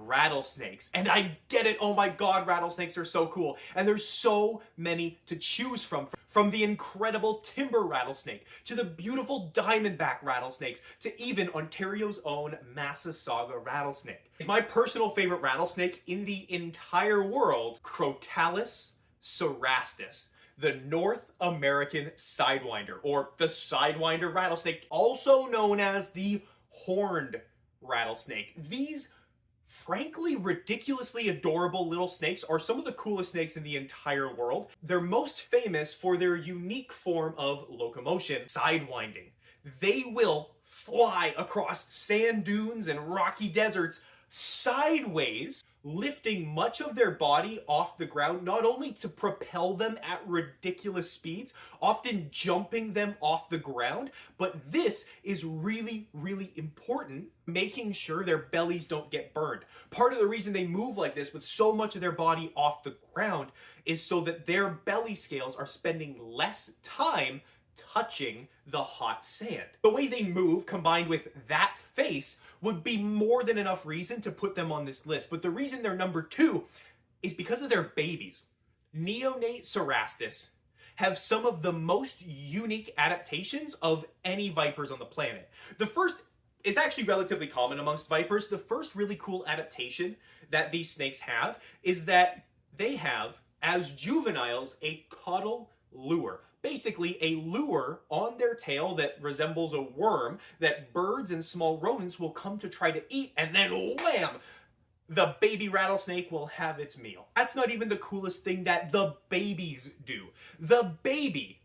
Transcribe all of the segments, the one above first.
rattlesnakes. And I get it, oh my god, rattlesnakes are so cool. And there's so many to choose from the incredible timber rattlesnake, to the beautiful diamondback rattlesnakes, to even Ontario's own Massasauga rattlesnake. It's my personal favorite rattlesnake in the entire world, Crotalus cerastus, the North American sidewinder, or the sidewinder rattlesnake, also known as the horned rattlesnake. These frankly ridiculously adorable little snakes are some of the coolest snakes in the entire world. They're most famous for their unique form of locomotion, sidewinding. They will fly across sand dunes and rocky deserts sideways, lifting much of their body off the ground, not only to propel them at ridiculous speeds, often jumping them off the ground, but this is really, really important, making sure their bellies don't get burned. Part of the reason they move like this with so much of their body off the ground is so that their belly scales are spending less time touching the hot sand. The way they move, combined with that face, would be more than enough reason to put them on this list. But the reason they're number 2 is because of their babies. Neonate cerastus have some of the most unique adaptations of any vipers on the planet. The first is actually relatively common amongst vipers. The first really cool adaptation that these snakes have is that they have, as juveniles, a caudal lure. Basically, a lure on their tail that resembles a worm that birds and small rodents will come to try to eat, and then wham! The baby rattlesnake will have its meal. That's not even the coolest thing that the babies do. The baby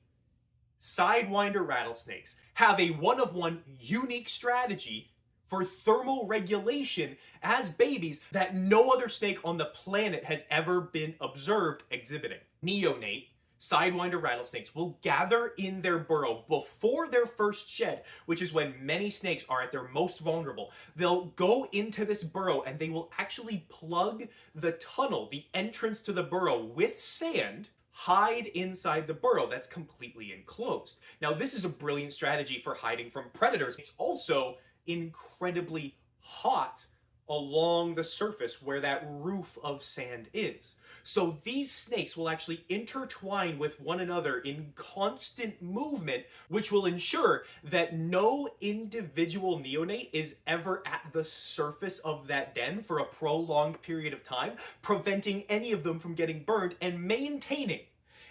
sidewinder rattlesnakes have a one-of-one unique strategy for thermal regulation as babies that no other snake on the planet has ever been observed exhibiting. Neonate sidewinder rattlesnakes will gather in their burrow before their first shed, which is when many snakes are at their most vulnerable. They'll go into this burrow and they will actually plug the tunnel, the entrance to the burrow, with sand, hide inside the burrow that's completely enclosed. Now, this is a brilliant strategy for hiding from predators. It's also incredibly hot along the surface where that roof of sand is. So these snakes will actually intertwine with one another in constant movement, which will ensure that no individual neonate is ever at the surface of that den for a prolonged period of time, preventing any of them from getting burned and maintaining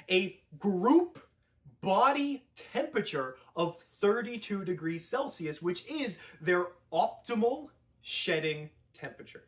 a group body temperature of 32 degrees Celsius, which is their optimal shedding temperature.